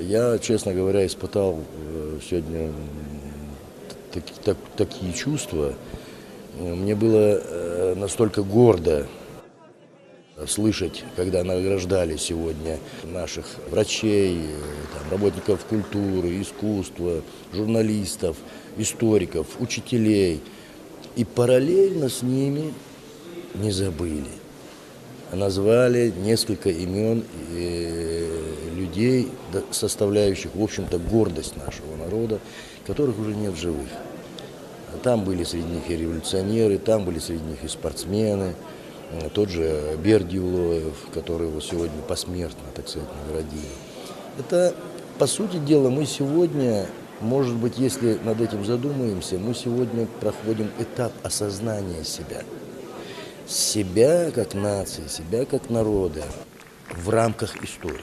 Я, честно говоря, испытал сегодня такие чувства. Мне было настолько гордо слышать, когда награждали сегодня наших врачей, там, работников культуры, искусства, журналистов, историков, учителей. И параллельно с ними не забыли. Назвали несколько имен людей, составляющих, в общем-то, гордость нашего народа, которых уже нет в живых. Там были среди них и революционеры, там были среди них и спортсмены. Тот же Бердиулоев, которого сегодня посмертно, так сказать, наградили. Это, по сути дела, мы сегодня, может быть, если над этим задумаемся, мы сегодня проходим этап осознания себя. Себя как нации, себя как народа в рамках истории.